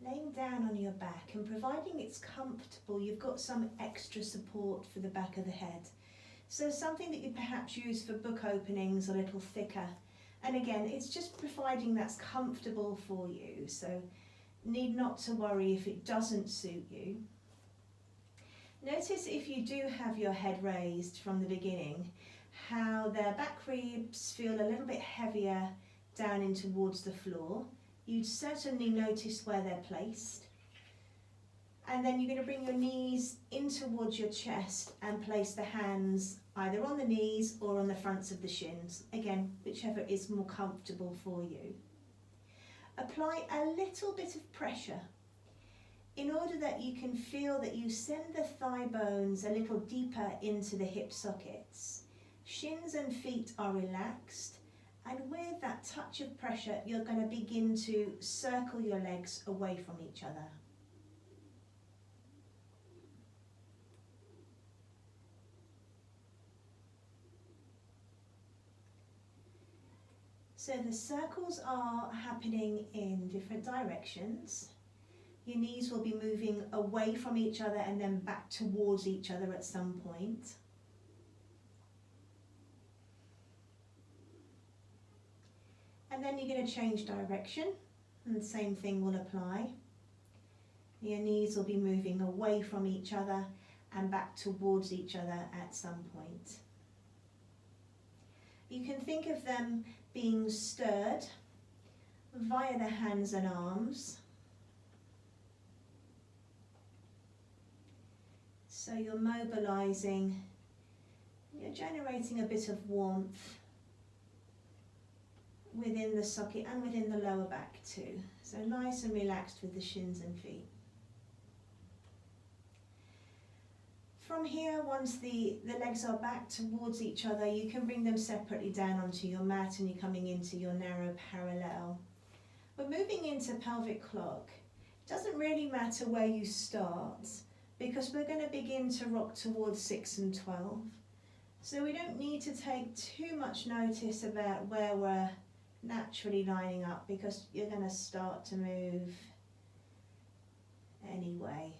laying down on your back, and providing it's comfortable, you've got some extra support for the back of the head. So something that you perhaps use for book openings, a little thicker. And again, it's just providing that's comfortable for you, so need not to worry if it doesn't suit you. Notice if you do have your head raised from the beginning, how their back ribs feel a little bit heavier down in towards the floor. You'd certainly notice where they're placed. And then you're going to bring your knees in towards your chest and place the hands either on the knees or on the fronts of the shins. Again, whichever is more comfortable for you. Apply a little bit of pressure in order that you can feel that you send the thigh bones a little deeper into the hip sockets. Shins and feet are relaxed, and with that touch of pressure, you're going to begin to circle your legs away from each other. So the circles are happening in different directions. Your knees will be moving away from each other and then back towards each other at some point. And then you're going to change direction, and the same thing will apply. Your knees will be moving away from each other and back towards each other at some point. You can think of them being stirred via the hands and arms. So you're mobilizing, you're generating a bit of warmth within the socket and within the lower back too. So nice and relaxed with the shins and feet. From here, once the legs are back towards each other, you can bring them separately down onto your mat and you're coming into your narrow parallel. We're moving into pelvic clock. It doesn't really matter where you start because we're going to begin to rock towards 6 and 12. So we don't need to take too much notice about where we're naturally lining up because you're going to start to move anyway.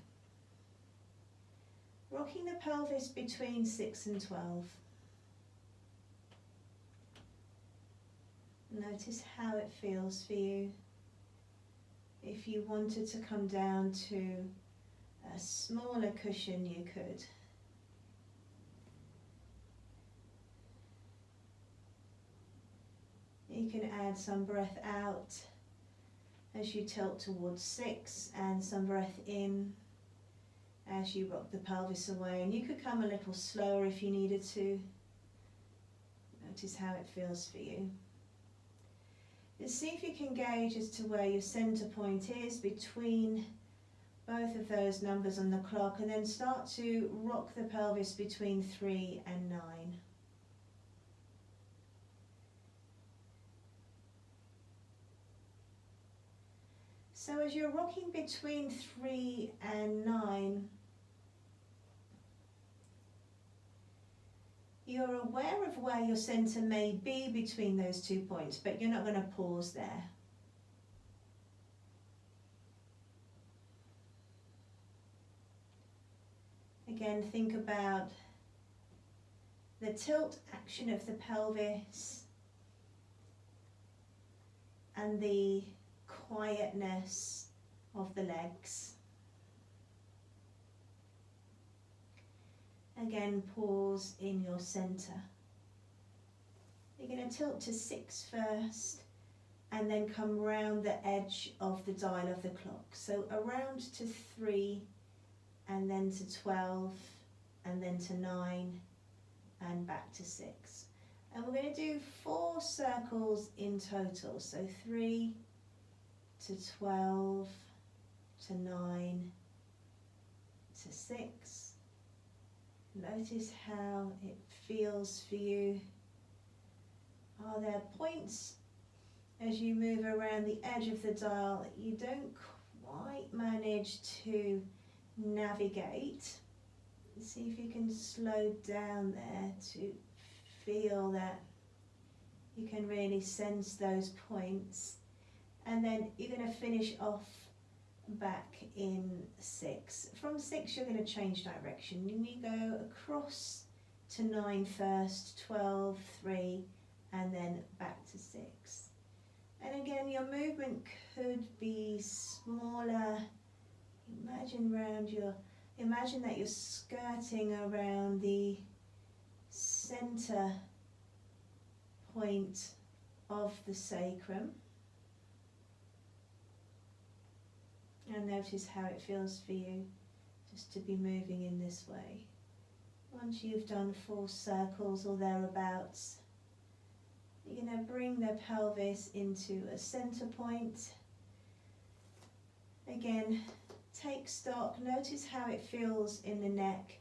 Rocking the pelvis between 6 and 12. Notice how it feels for you. If you wanted to come down to a smaller cushion, you could. You can add some breath out as you tilt towards 6 and some breath in as you rock the pelvis away, and you could come a little slower if you needed to. Notice how it feels for you. Just see if you can gauge as to where your center point is between both of those numbers on the clock, and then start to rock the pelvis between 3 and 9. So as you're rocking between 3 and 9, you're aware of where your center may be between those 2 points, but you're not going to pause there. Again, think about the tilt action of the pelvis and the quietness of the legs. Again, pause in your center. You're going to tilt to 6 first and then come round the edge of the dial of the clock. So around to 3 and then to 12 and then to 9 and back to 6. And we're going to do 4 circles in total. So 3 to 12 to 9 to 6. Notice how it feels for you. Are there points as you move around the edge of the dial that you don't quite manage to navigate? See if you can slow down there to feel that you can really sense those points. And then you're going to finish off back in 6. From 6 you're going to change direction. You go across to 9 first, 12, 3, and then back to 6. And again, your movement could be smaller. Imagine that you're skirting around the center point of the sacrum. And notice how it feels for you just to be moving in this way. Once you've done 4 circles or thereabouts, you're going to bring the pelvis into a center point. Again, take stock, notice how it feels in the neck.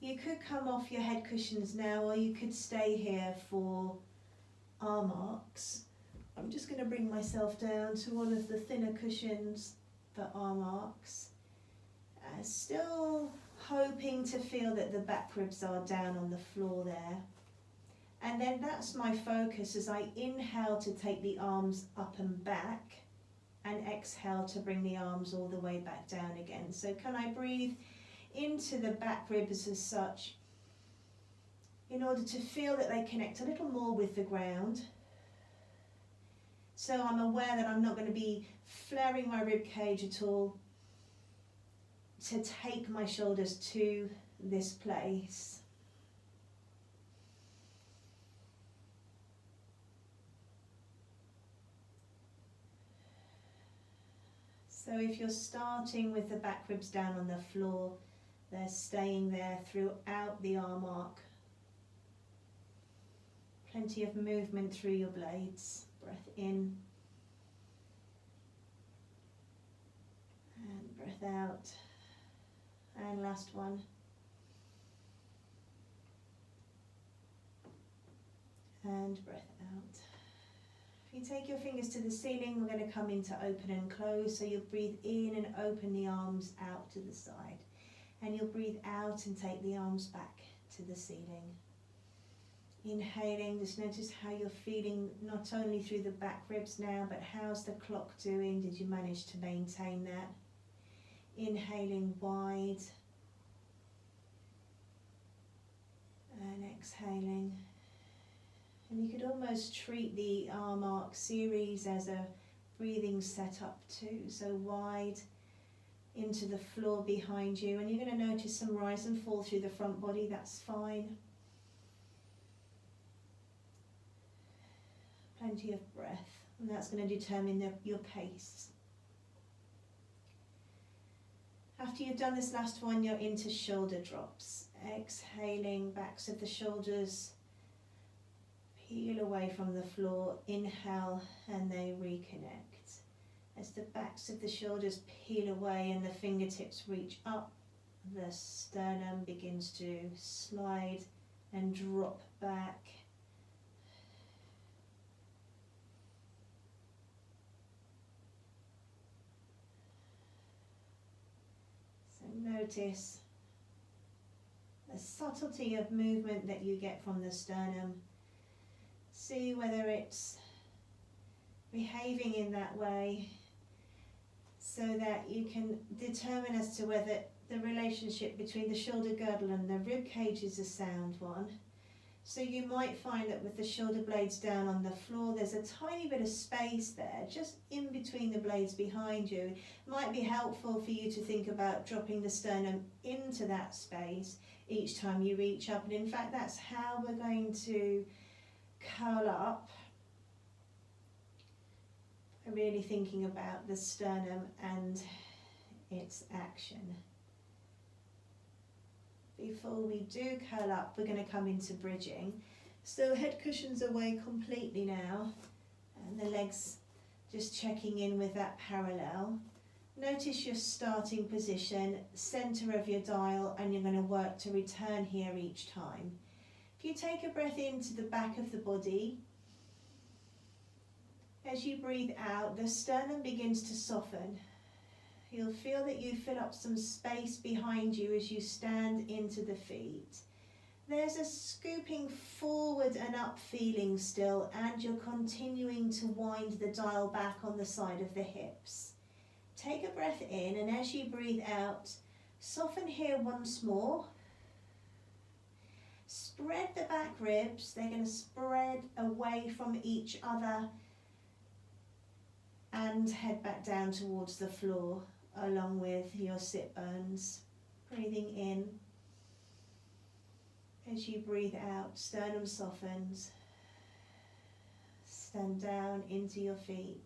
You could come off your head cushions now, or you could stay here for arm arcs. I'm just going to bring myself down to one of the thinner cushions for arm arcs. Still hoping to feel that the back ribs are down on the floor there. And then that's my focus as I inhale to take the arms up and back, and exhale to bring the arms all the way back down again. So can I breathe into the back ribs as such in order to feel that they connect a little more with the ground. So I'm aware that I'm not going to be flaring my rib cage at all to take my shoulders to this place. So if you're starting with the back ribs down on the floor, they're staying there throughout the arm arc. Plenty of movement through your blades. Breath in and breath out. And last one. And breath out. If you take your fingers to the ceiling, we're going to come into open and close. So you'll breathe in and open the arms out to the side. And you'll breathe out and take the arms back to the ceiling. Inhaling, just notice how you're feeling not only through the back ribs now, but how's the clock doing? Did you manage to maintain that? Inhaling wide. And exhaling. And you could almost treat the arm arc series as a breathing setup too. So wide into the floor behind you. And you're going to notice some rise and fall through the front body. That's fine. Plenty of breath. And that's going to determine your pace. After you've done this last one, you're into shoulder drops. Exhaling, backs of the shoulders peel away from the floor. Inhale and they reconnect. As the backs of the shoulders peel away and the fingertips reach up, the sternum begins to slide and drop back. So notice the subtlety of movement that you get from the sternum. See whether it's behaving in that way so that you can determine as to whether the relationship between the shoulder girdle and the rib cage is a sound one. So you might find that with the shoulder blades down on the floor, there's a tiny bit of space there, just in between the blades behind you. It might be helpful for you to think about dropping the sternum into that space each time you reach up. And in fact, that's how we're going to curl up. Really thinking about the sternum and its action. Before we do curl up, we're going to come into bridging. So head cushions away completely now, and the legs just checking in with that parallel. Notice your starting position, center of your dial, and you're going to work to return here each time. If you take a breath into the back of the body, as you breathe out, the sternum begins to soften. You'll feel that you fill up some space behind you as you stand into the feet. There's a scooping forward and up feeling still, and you're continuing to wind the dial back on the side of the hips. Take a breath in, and as you breathe out, soften here once more. Spread the back ribs. They're going to spread away from each other and head back down towards the floor along with your sit bones. Breathing in. As you breathe out, sternum softens. Stand down into your feet.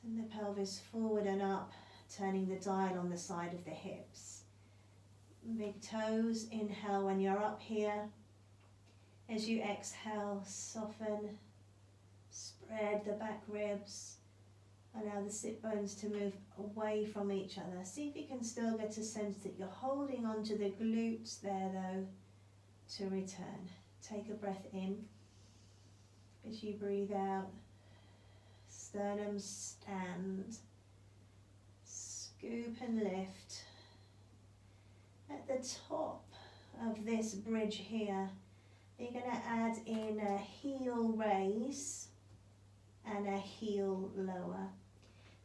Send the pelvis forward and up, turning the dial on the side of the hips. Big toes, inhale when you're up here. As you exhale, soften, spread the back ribs. Allow the sit bones to move away from each other. See if you can still get a sense that you're holding onto the glutes there though to return. Take a breath in. As you breathe out, sternum stand, scoop and lift. At the top of this bridge here, you're going to add in a heel raise and a heel lower.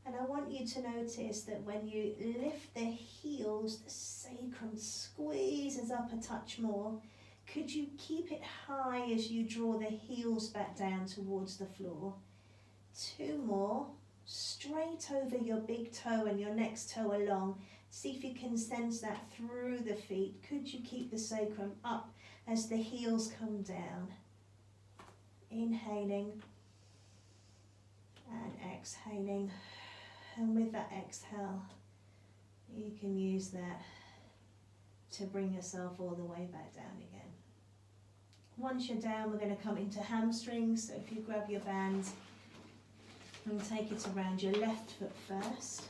And I want you to notice that when you lift the heels, the sacrum squeezes up a touch more. Could you keep it high as you draw the heels back down towards the floor? 2 more. Straight over your big toe and your next toe along. See if you can sense that through the feet. Could you keep the sacrum up as the heels come down? Inhaling and exhaling. And with that exhale, you can use that to bring yourself all the way back down again. Once you're down, we're going to come into hamstrings. So if you grab your band and take it around your left foot first.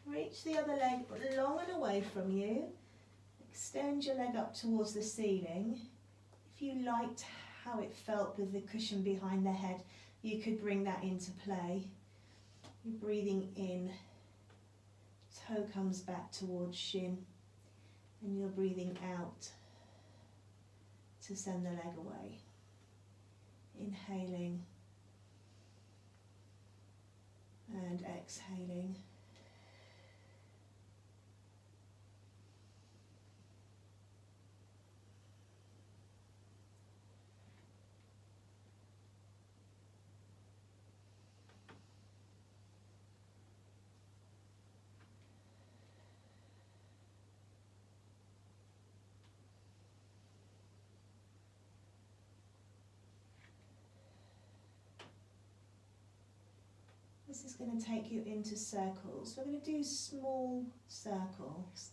Reach the other leg long and away from you. Extend your leg up towards the ceiling. If you liked how it felt with the cushion behind the head, you could bring that into play. You're breathing in, toe comes back towards shin, and you're breathing out to send the leg away. Inhaling and exhaling. This is going to take you into circles. We're going to do small circles.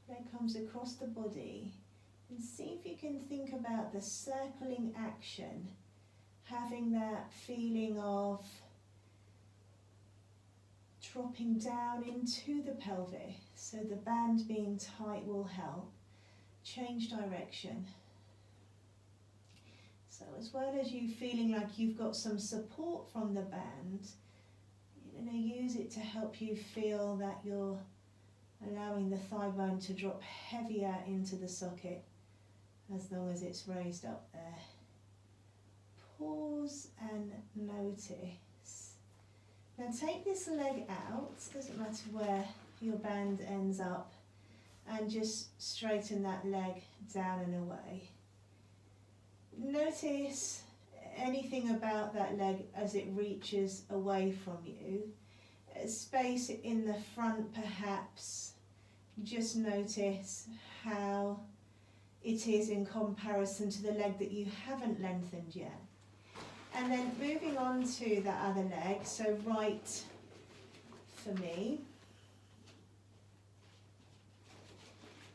Leg comes across the body, and see if you can think about the circling action, having that feeling of dropping down into the pelvis. So the band being tight will help. Change direction. So as well as you feeling like you've got some support from the band, you're going to use it to help you feel that you're allowing the thigh bone to drop heavier into the socket as long as it's raised up there. Pause and notice. Now take this leg out, doesn't matter where your band ends up, and just straighten that leg down and away. Notice anything about that leg as it reaches away from you. Space in the front perhaps. Just notice how it is in comparison to the leg that you haven't lengthened yet. And then moving on to that other leg, so right for me.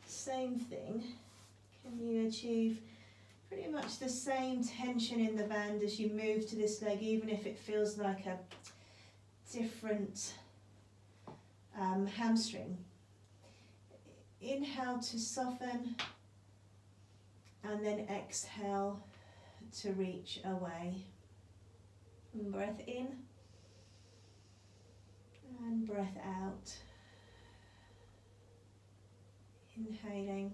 Same thing. Can you achieve pretty much the same tension in the band as you move to this leg, even if it feels like a different hamstring? Inhale to soften, and then exhale to reach away. And breath in and breath out. Inhaling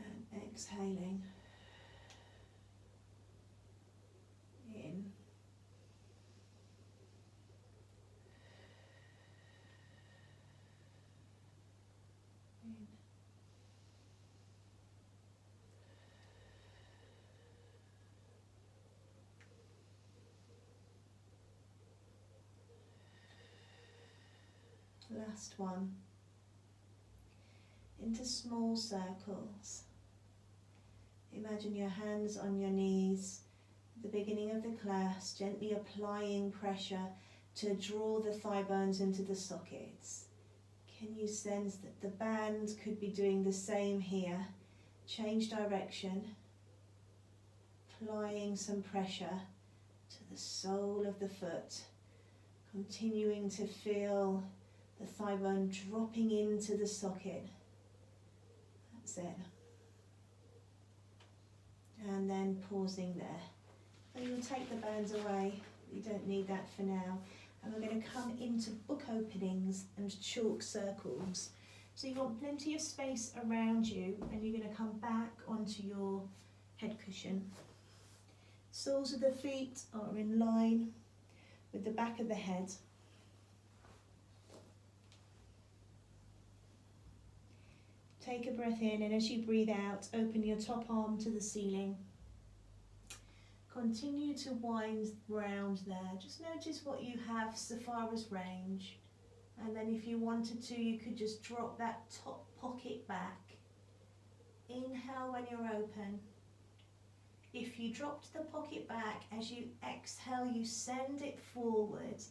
and exhaling. Last one. Into small circles. Imagine your hands on your knees at the beginning of the class, gently applying pressure to draw the thigh bones into the sockets. Can you sense that the band could be doing the same here? Change direction, applying some pressure to the sole of the foot, continuing to feel the thigh bone dropping into the socket. That's it. And then pausing there. So you'll take the bands away. You don't need that for now. And we're going to come into book openings and chalk circles. So you want plenty of space around you, and you're going to come back onto your head cushion. Soles of the feet are in line with the back of the head. Take a breath in, and as you breathe out, open your top arm to the ceiling. Continue to wind round there. Just notice what you have so far as range. And then if you wanted to, you could just drop that top pocket back. Inhale when you're open. If you dropped the pocket back, as you exhale, you send it forward.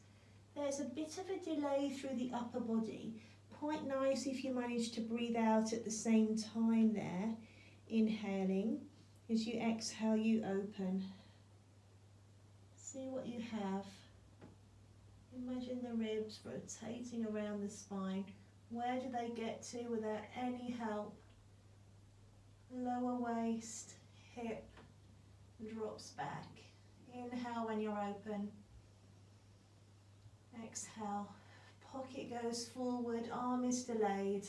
There's a bit of a delay through the upper body. Quite nice if you manage to breathe out at the same time there. Inhaling. As you exhale, you open. See what you have. Imagine the ribs rotating around the spine. Where do they get to without any help? Lower waist, hip drops back. Inhale when you're open. Exhale. Pocket goes forward, arm is delayed.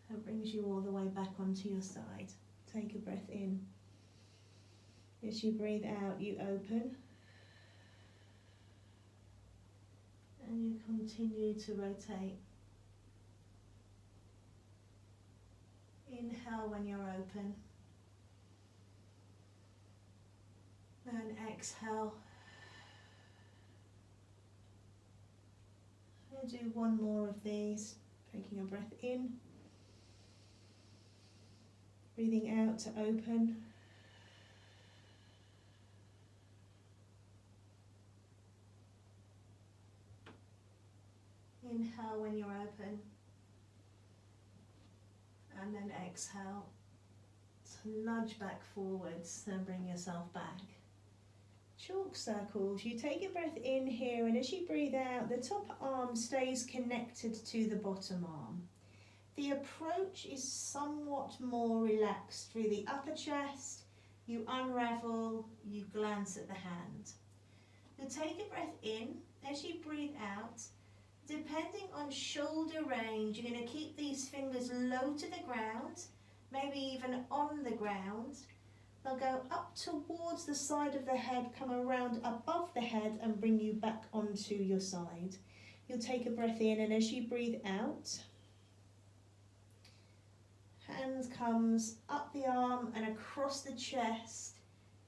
That brings you all the way back onto your side. Take a breath in. As you breathe out, you open. And you continue to rotate. Inhale when you're open. And exhale. I'll do one more of these. Taking a breath in. Breathing out to open. Inhale when you're open, and then exhale to nudge back forwards and bring yourself back. Chalk circles. You take a breath in here, and as you breathe out, the top arm stays connected to the bottom arm. The approach is somewhat more relaxed through the upper chest. You unravel, you glance at the hand. You take a breath in. As you breathe out, depending on shoulder range, you're going to keep these fingers low to the ground, maybe even on the ground. They'll go up towards the side of the head, come around above the head and bring you back onto your side. You'll take a breath in, and as you breathe out, hand comes up the arm and across the chest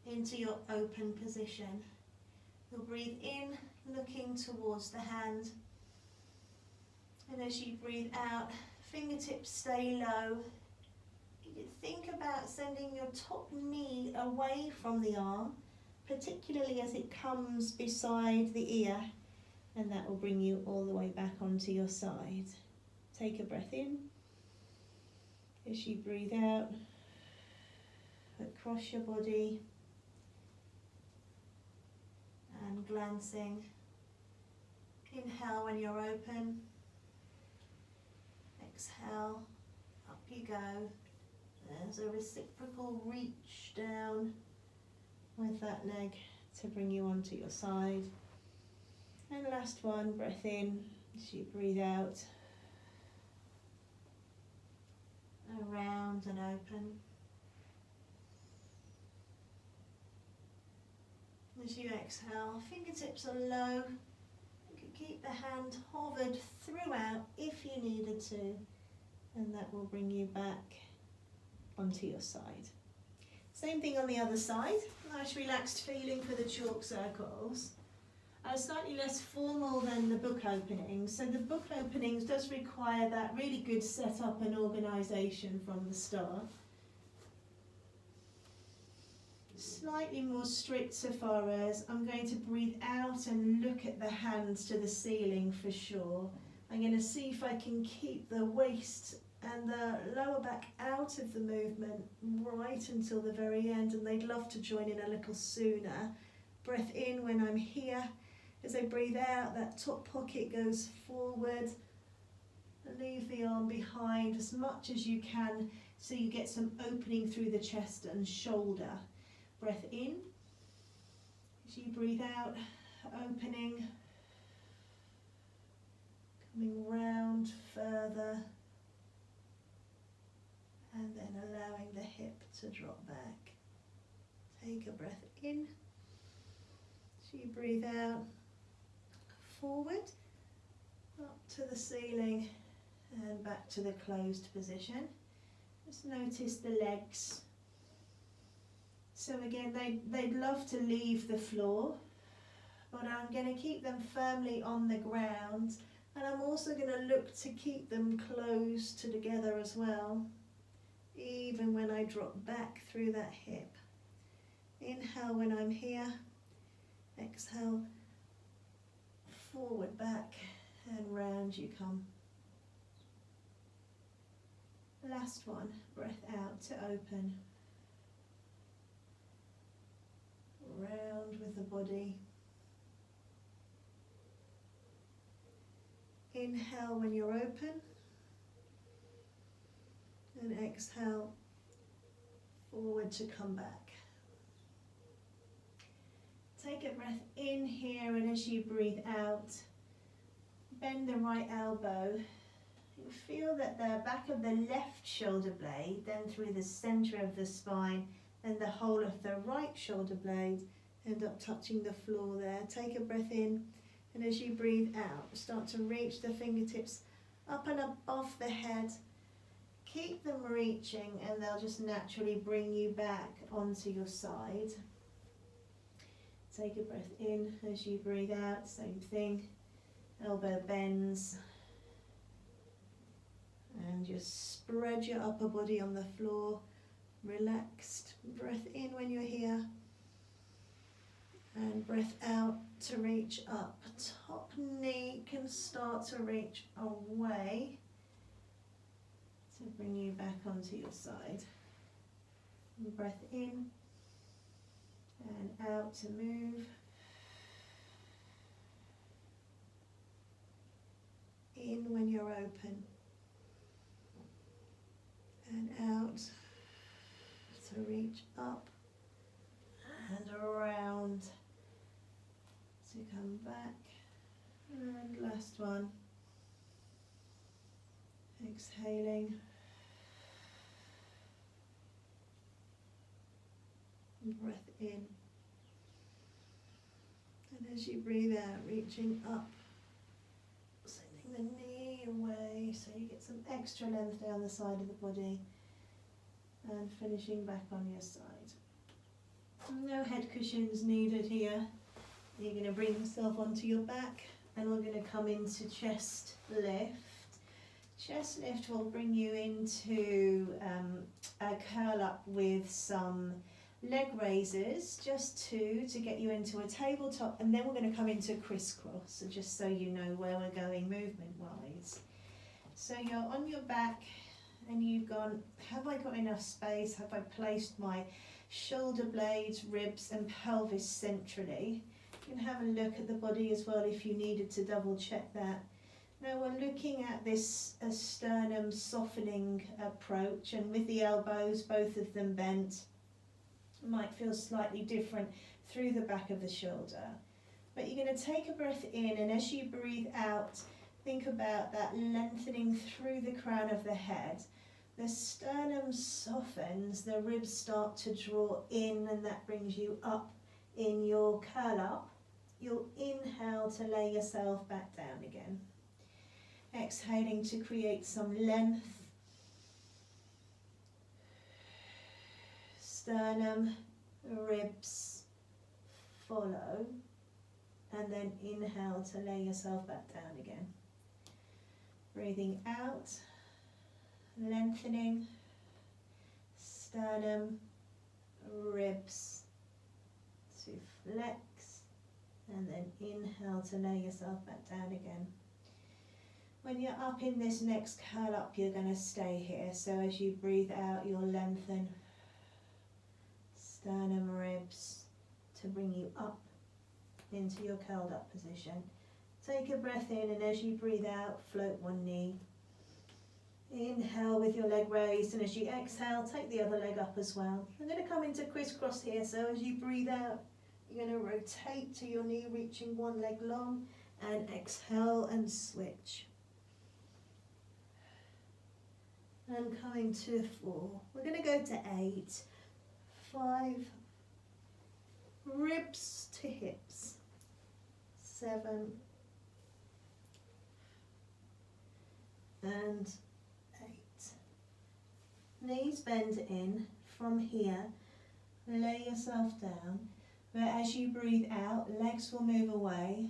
into your open position. You'll breathe in, looking towards the hand. And as you breathe out, fingertips stay low. You could think about sending your top knee away from the arm, particularly as it comes beside the ear, and that will bring you all the way back onto your side. Take a breath in. As you breathe out, across your body, and glancing. Inhale when you're open. Exhale, up you go. There's a reciprocal reach down with that leg to bring you onto your side. And last one, breath in as you breathe out. Around and open. As you exhale, fingertips are low. You can keep the hand hovered throughout if you needed to, and that will bring you back onto your side. Same thing on the other side. Nice relaxed feeling for the chalk circles. are slightly less formal than the book openings. So the book openings does require that really good setup and organisation from the start. Slightly more strict so far as I'm going to breathe out and look at the hands to the ceiling for sure. I'm going to see if I can keep the waist and the lower back out of the movement right until the very end, and they'd love to join in a little sooner. Breath in when I'm here. As I breathe out, that top pocket goes forward. Leave the arm behind as much as you can so you get some opening through the chest and shoulder. Breath in. As you breathe out, opening. Coming round further. And then allowing the hip to drop back. Take a breath in. As you breathe out, forward, up to the ceiling and back to the closed position. Just notice the legs. So again, they'd love to leave the floor, but I'm going to keep them firmly on the ground, and I'm also going to look to keep them close together as well, even when I drop back through that hip. Inhale when I'm here, exhale, forward, back, and round you come. Last one, breath out to open. Round with the body. Inhale when you're open, and exhale, forward to come back. Take a breath in here, and as you breathe out, bend the right elbow. You feel that the back of the left shoulder blade, then through the centre of the spine, and the whole of the right shoulder blade end up touching the floor there. Take a breath in, and as you breathe out, start to reach the fingertips up and above the head. Keep them reaching, and they'll just naturally bring you back onto your side. Take a breath in as you breathe out, same thing. Elbow bends. And just spread your upper body on the floor, relaxed. Breath in when you're here. And breath out to reach up. Top knee can start to reach away to bring you back onto your side. And breath in and out to move. In when you're open. And out to reach up and around to come back. And last one. Exhaling. And breath in. And as you breathe out, reaching up, sending the knee away so you get some extra length down the side of the body, and finishing back on your side. No head cushions needed here. You're going to bring yourself onto your back, and we're going to come into chest lift. Chest lift will bring you into a curl up with some leg raisers, just two, to get you into a tabletop, and then we're going to come into crisscross, so just so you know where we're going movement wise. So you're on your back and you've gone, have I got enough space? Have I placed my shoulder blades, ribs and pelvis centrally? You can have a look at the body as well if you needed to double check that. Now we're looking at this sternum softening approach, and with the elbows, both of them bent, might feel slightly different through the back of the shoulder. But you're going to take a breath in, and as you breathe out, think about that lengthening through the crown of the head. The sternum softens, the ribs start to draw in, and that brings you up in your curl up. You'll inhale to lay yourself back down again. Exhaling to create some length. Sternum, ribs follow, and then inhale to lay yourself back down again. Breathing out, lengthening, sternum, ribs to flex, and then inhale to lay yourself back down again. When you're up in this next curl up, you're going to stay here. So as you breathe out, you'll lengthen sternum, ribs to bring you up into your curled up position. Take a breath in, and as you breathe out, float one knee. Inhale with your leg raised, and as you exhale, take the other leg up as well. I'm going to come into crisscross here, so as you breathe out, you're going to rotate to your knee, reaching one leg long, and exhale and switch. And coming to 4. We're going to go to 8, 5, ribs to hips, 7, and 8. Knees bend in. From here, lay yourself down, but as you breathe out, legs will move away,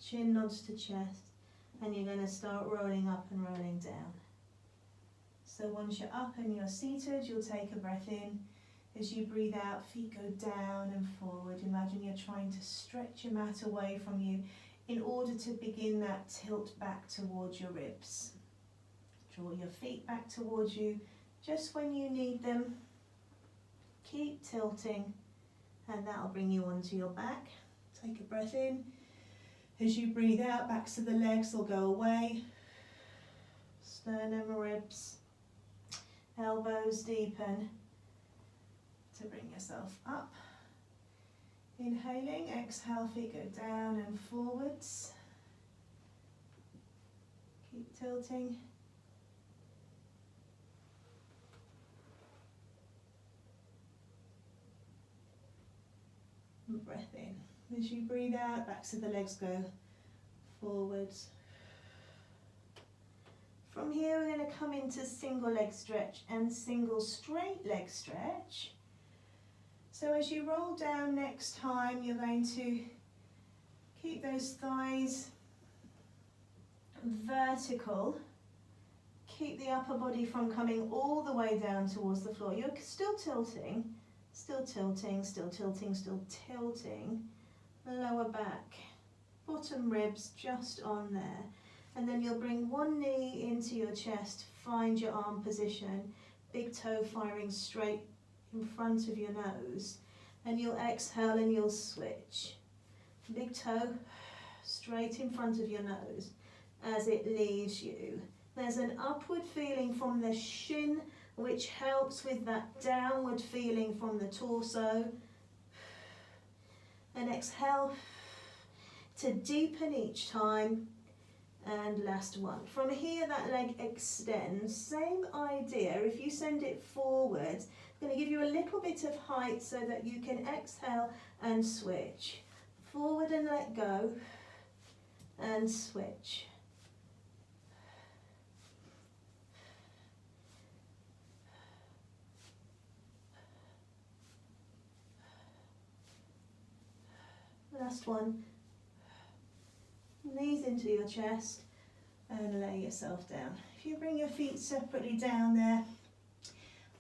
chin nods to chest, and you're going to start rolling up and rolling down. So once you're up and you're seated, you'll take a breath in. As you breathe out, feet go down and forward. Imagine you're trying to stretch your mat away from you in order to begin that tilt back towards your ribs. Draw your feet back towards you just when you need them. Keep tilting, and that'll bring you onto your back. Take a breath in. As you breathe out, backs of the legs will go away. Sternum, ribs, elbows deepen to bring yourself up. Inhaling, exhale, feet go down and forwards. Keep tilting. And breath in. As you breathe out, backs of the legs go forwards. From here, we're going to come into single leg stretch and single straight leg stretch. So as you roll down next time, you're going to keep those thighs vertical. Keep the upper body from coming all the way down towards the floor. You're still tilting, still tilting, still tilting, still tilting. Lower back, bottom ribs just on there. And then you'll bring one knee into your chest, find your arm position, big toe firing straight in front of your nose. And you'll exhale and you'll switch. Big toe straight in front of your nose as it leaves you. There's an upward feeling from the shin, which helps with that downward feeling from the torso. And exhale to deepen each time. And last one. From here, that leg extends. Same idea. If you send it forward, it's going to give you a little bit of height so that you can exhale and switch. Forward and let go. And switch. Last one. Knees into your chest and lay yourself down. If you bring your feet separately down there,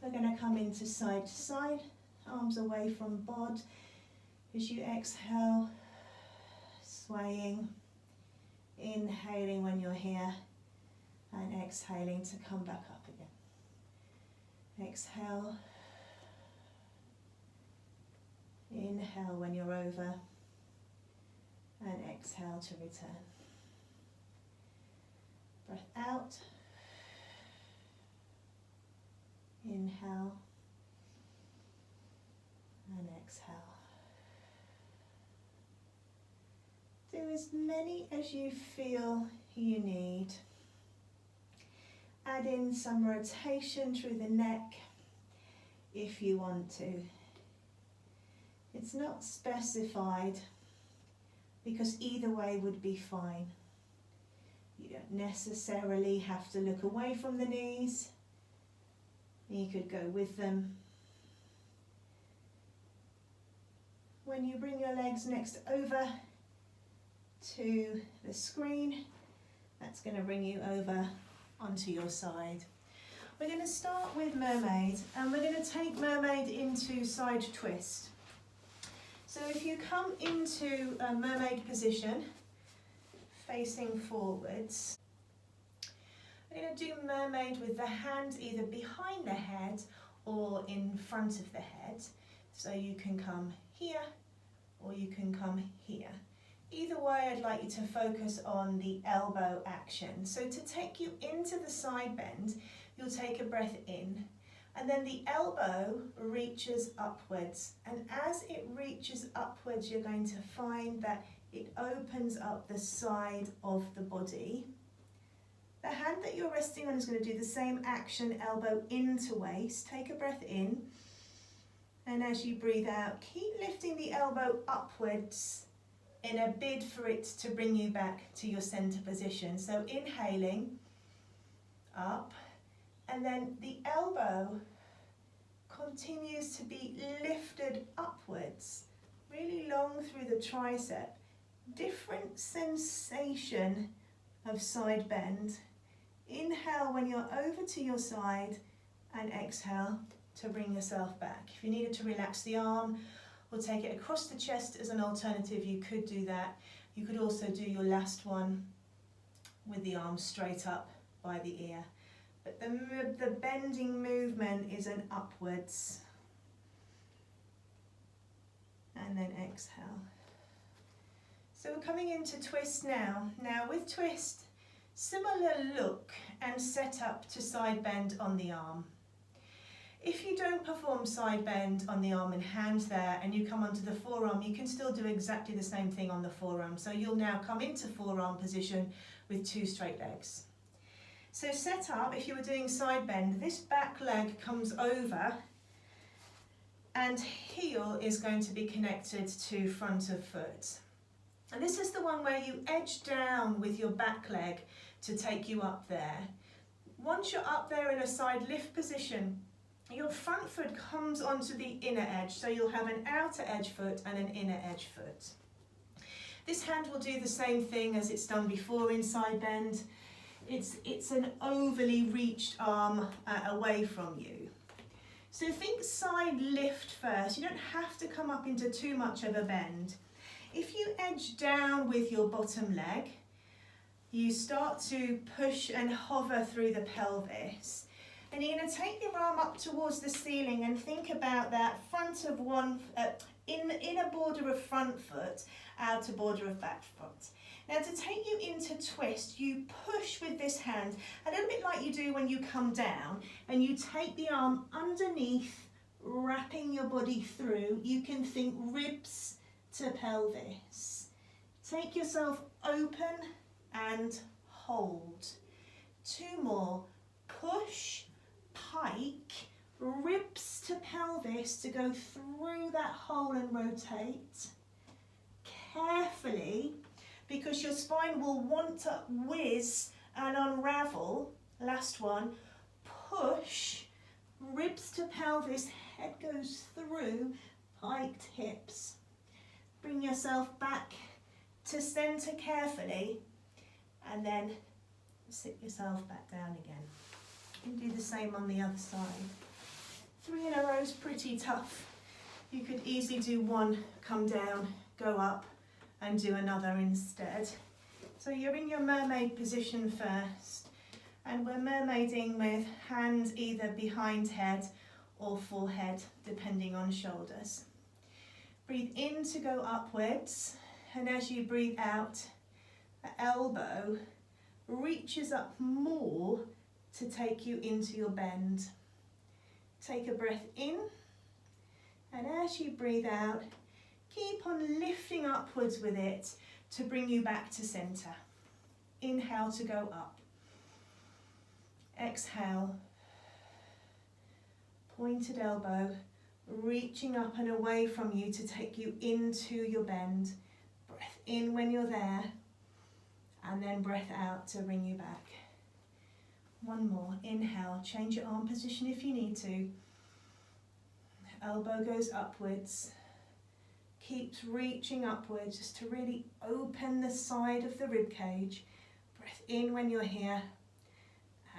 we're going to come into side to side, arms away from bod. As you exhale, swaying, inhaling when you're here, and exhaling to come back up again. Exhale, inhale when you're over, and exhale to return. Breath out. Inhale. And exhale. Do as many as you feel you need. Add in some rotation through the neck if you want to. It's not specified, because either way would be fine. You don't necessarily have to look away from the knees. You could go with them. When you bring your legs next over, to the screen. That's going to bring you over onto your side. We're going to start with mermaid, and we're going to take mermaid into side twist. So if you come into a mermaid position, facing forwards, we're going to do mermaid with the hands either behind the head or in front of the head. So you can come here or you can come here. Either way, I'd like you to focus on the elbow action. So to take you into the side bend, you'll take a breath in, and then the elbow reaches upwards. And as it reaches upwards, you're going to find that it opens up the side of the body. The hand that you're resting on is going to do the same action, elbow into waist. Take a breath in, and as you breathe out, keep lifting the elbow upwards in a bid for it to bring you back to your center position. So inhaling, up, and then the elbow continues to be lifted upwards, really long through the tricep. Different sensation of side bend. Inhale when you're over to your side, and exhale to bring yourself back. If you needed to relax the arm or take it across the chest as an alternative, you could do that. You could also do your last one with the arm straight up by the ear. But the bending movement is an upwards. And then exhale. So we're coming into twist now. Now with twist, similar look and setup to side bend on the arm. If you don't perform side bend on the arm and hand there, and you come onto the forearm, you can still do exactly the same thing on the forearm. So you'll now come into forearm position with 2 straight legs. So set up, if you were doing side bend, this back leg comes over and heel is going to be connected to front of foot. And this is the one where you edge down with your back leg to take you up there. Once you're up there in a side lift position, your front foot comes onto the inner edge, so you'll have an outer edge foot and an inner edge foot. This hand will do the same thing as it's done before in side bend. It's an overly reached arm away from you. So think side lift first. You don't have to come up into too much of a bend. If you edge down with your bottom leg, you start to push and hover through the pelvis. And you're going to take your arm up towards the ceiling and think about that front of inner border of front foot, outer border of back foot. Now to take you into twist, you push with this hand, a little bit like you do when you come down, and you take the arm underneath, wrapping your body through. You can think ribs to pelvis. Take yourself open and hold. 2 more. Push, pike, ribs to pelvis to go through that hole and rotate. Carefully, because your spine will want to whiz and unravel. Last one. Push, ribs to pelvis, head goes through, piked hips. Bring yourself back to center carefully, and then sit yourself back down again. You can do the same on the other side. 3 in a row is pretty tough. You could easily do 1, come down, go up, and do another instead. So you're in your mermaid position first, and we're mermaiding with hands either behind head or forehead, depending on shoulders. Breathe in to go upwards, and as you breathe out, the elbow reaches up more to take you into your bend. Take a breath in, and as you breathe out, keep on lifting upwards with it to bring you back to center. Inhale to go up. Exhale. Pointed elbow, reaching up and away from you to take you into your bend. Breath in when you're there, and then breath out to bring you back. 1 more. Inhale, change your arm position if you need to. Elbow goes upwards. Keeps reaching upwards just to really open the side of the rib cage. Breath in when you're here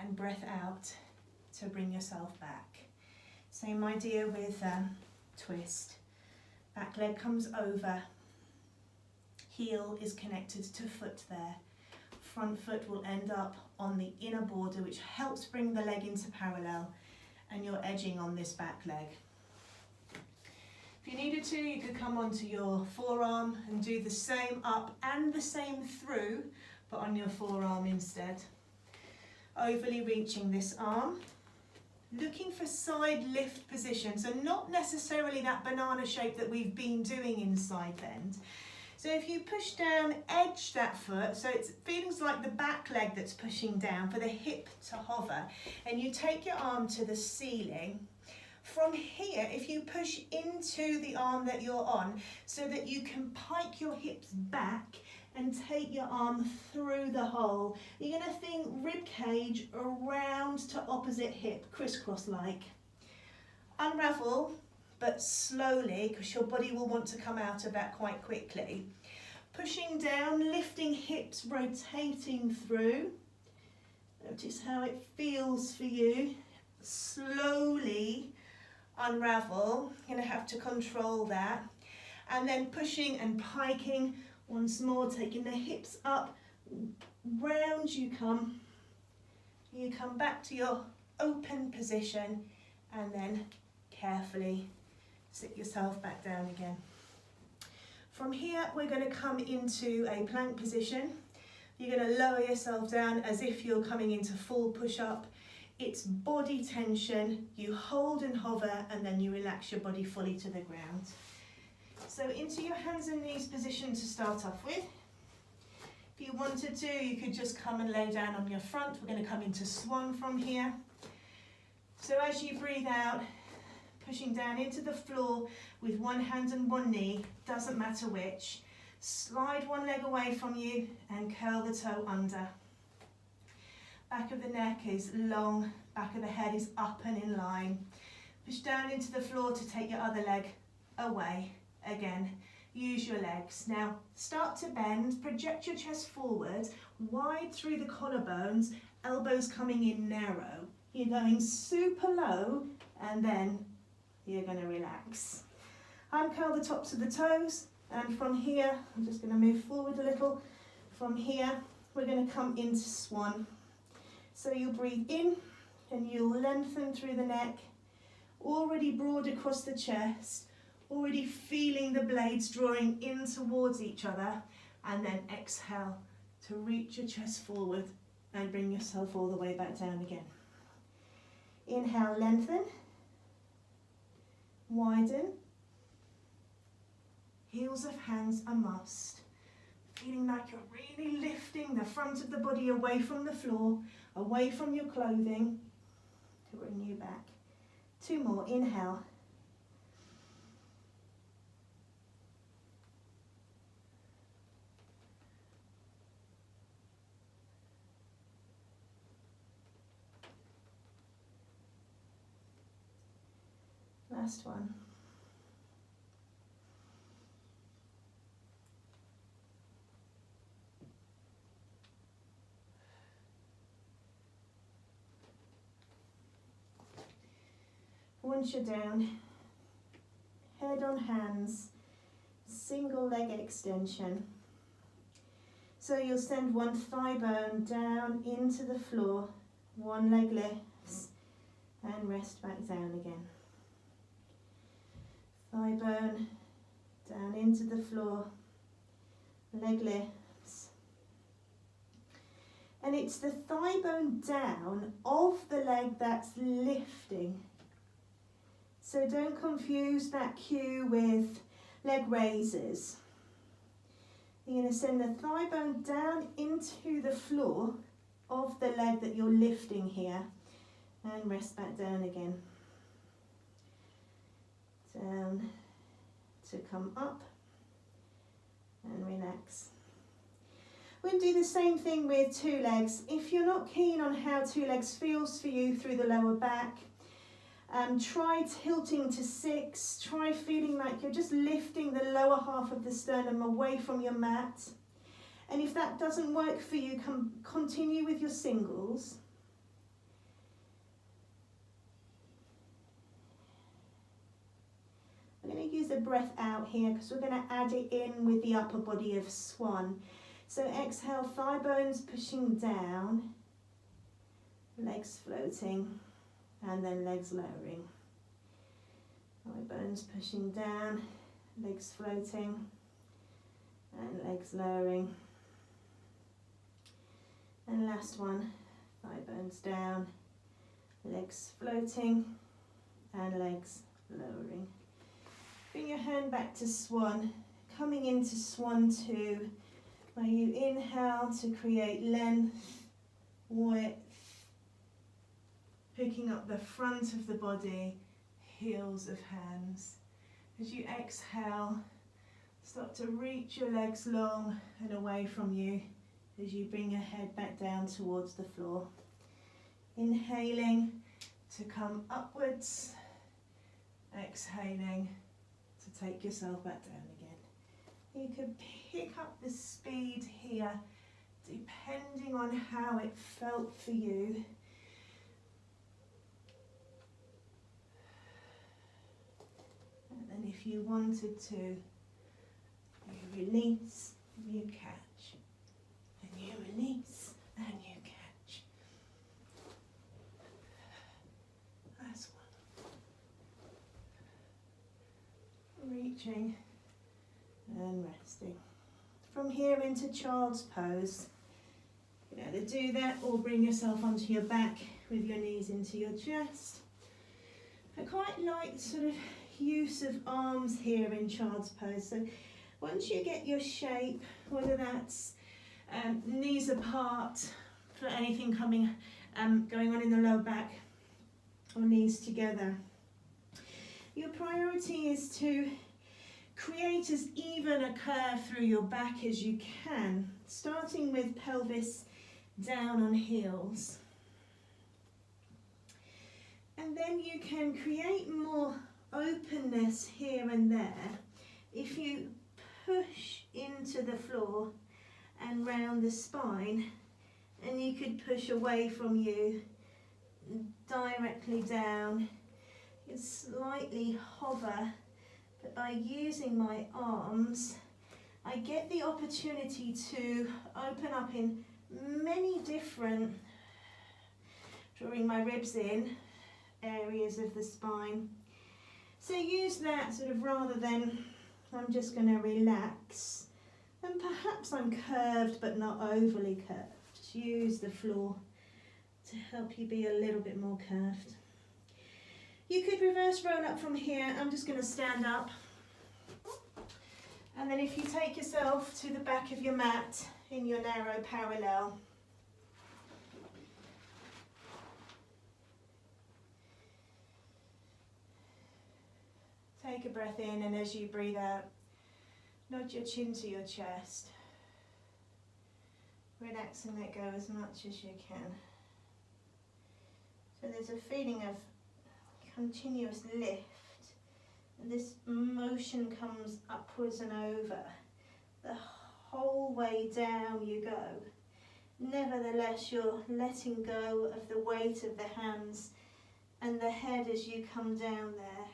and breath out to bring yourself back. Same idea with twist. Back leg comes over. Heel is connected to foot there. Front foot will end up on the inner border, which helps bring the leg into parallel, and you're edging on this back leg. If you needed to, you could come onto your forearm and do the same up and the same through, but on your forearm instead. Overly reaching this arm. Looking for side lift position, so not necessarily that banana shape that we've been doing in side bend. So if you push down, edge that foot, so it feels like the back leg that's pushing down for the hip to hover, and you take your arm to the ceiling. From here, if you push into the arm that you're on, so that you can pike your hips back and take your arm through the hole. You're going to think rib cage around to opposite hip, crisscross like. Unravel, but slowly, because your body will want to come out of that quite quickly. Pushing down, lifting hips, rotating through. Notice how it feels for you. Slowly unravel. You're going to have to control that. And then pushing and piking once more, taking the hips up. Round you come. You come back to your open position and then carefully sit yourself back down again. From here, we're going to come into a plank position. You're going to lower yourself down as if you're coming into full push-up. It's body tension. You hold and hover, and then you relax your body fully to the ground. So into your hands and knees position to start off with. If you wanted to, you could just come and lay down on your front. We're going to come into swan from here. So as you breathe out, pushing down into the floor with one hand and one knee, doesn't matter which. Slide one leg away from you and curl the toe under. Back of the neck is long, back of the head is up and in line. Push down into the floor to take your other leg away. Again, use your legs. Now start to bend, project your chest forward, wide through the collarbones, elbows coming in narrow. You're going super low and then you're going to relax. Uncurl the tops of the toes, and from here, I'm just going to move forward a little. From here, we're going to come into swan. So you'll breathe in and you'll lengthen through the neck, already broad across the chest, already feeling the blades drawing in towards each other, and then exhale to reach your chest forward and bring yourself all the way back down again. Inhale, lengthen. Widen. Heels of hands a must. Feeling like you're really lifting the front of the body away from the floor, away from your clothing, to bring you back. 2 more. Inhale. Last one. Once you're down, head on hands, single leg extension. So you'll send one thigh bone down into the floor, one leg lifts, and rest back down again. Thigh bone down into the floor, leg lifts. And it's the thigh bone down of the leg that's lifting. So don't confuse that cue with leg raises. You're going to send the thigh bone down into the floor of the leg that you're lifting here, and rest back down again. Down to come up and relax. We're going to do the same thing with 2 legs. If you're not keen on how 2 legs feels for you through the lower back, Try tilting to 6. Try feeling like you're just lifting the lower half of the sternum away from your mat. And if that doesn't work for you, continue with your singles. We're going to use a breath out here because we're going to add it in with the upper body of swan. So exhale, thigh bones pushing down, legs floating, and then legs lowering. Thigh bones pushing down, legs floating, and legs lowering. And last one, thigh bones down, legs floating, and legs lowering. Bring your hand back to swan, coming into swan 2, where you inhale to create length, width, picking up the front of the body, heels of hands. As you exhale, start to reach your legs long and away from you as you bring your head back down towards the floor. Inhaling to come upwards, exhaling to take yourself back down again. You can pick up the speed here depending on how it felt for you. And then if you wanted to, you release, you catch, and you release, and you catch. Last one. Reaching and resting. From here into child's pose. You can either do that or bring yourself onto your back with your knees into your chest. I quite like sort of use of arms here in child's pose. So once you get your shape, whether that's knees apart for anything going on in the lower back, or knees together, your priority is to create as even a curve through your back as you can, starting with pelvis down on heels. And then you can create more openness here and there if you push into the floor and round the spine, and you could push away from you directly down. You slightly hover, but by using my arms I get the opportunity to open up in many different, drawing my ribs in, areas of the spine. So use that sort of rather than I'm just going to relax and perhaps I'm curved but not overly curved. Just use the floor to help you be a little bit more curved. You could reverse roll up from here. I'm just going to stand up. And then if you take yourself to the back of your mat in your narrow parallel, take a breath in, and as you breathe out, nod your chin to your chest. Relax and let go as much as you can. So there's a feeling of continuous lift. This motion comes upwards and over. The whole way down you go. Nevertheless, you're letting go of the weight of the hands and the head as you come down there.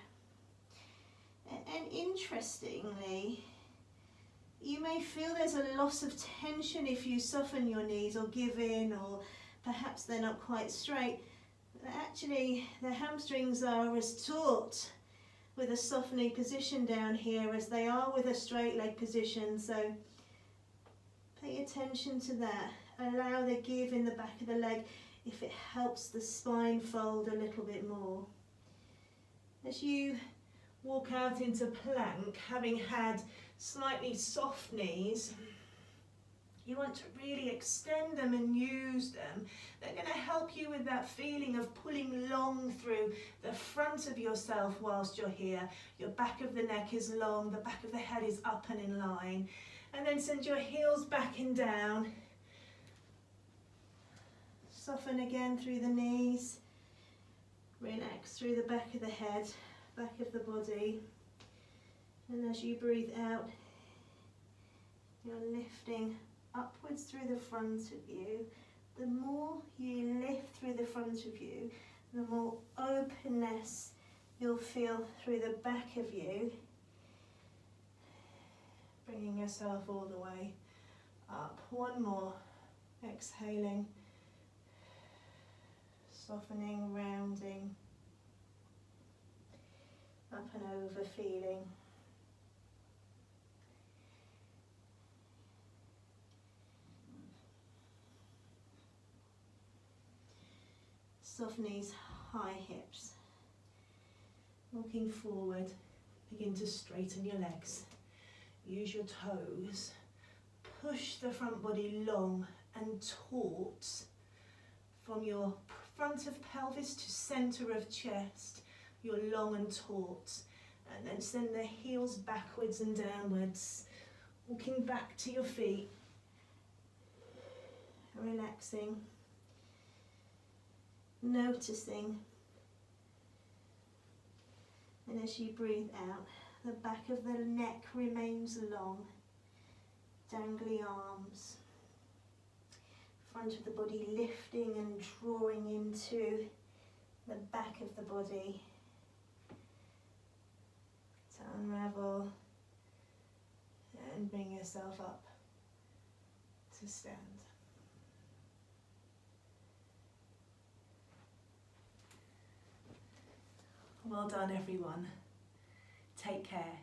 And interestingly, you may feel there's a loss of tension if you soften your knees or give in, or perhaps they're not quite straight. But actually, the hamstrings are as taut with a softening position down here as they are with a straight leg position. So pay attention to that. Allow the give in the back of the leg if it helps the spine fold a little bit more. As you walk out into plank, having had slightly soft knees, you want to really extend them and use them. They're going to help you with that feeling of pulling long through the front of yourself whilst you're here. Your back of the neck is long, the back of the head is up and in line. And then send your heels back and down. Soften again through the knees. Relax through the back of the head, back of the body. And as you breathe out, you're lifting upwards through the front of you. The more you lift through the front of you, the more openness you'll feel through the back of you. Bringing yourself all the way up. One more. Exhaling. Softening, rounding. Up and over, feeling. Soft knees, high hips. Walking forward, begin to straighten your legs. Use your toes. Push the front body long and taut from your front of pelvis to center of chest. You're long and taut. And then send the heels backwards and downwards. Walking back to your feet. Relaxing. Noticing. And as you breathe out, the back of the neck remains long. Dangly arms. Front of the body lifting and drawing into the back of the body. To unravel and bring yourself up to stand. Well done, everyone. Take care.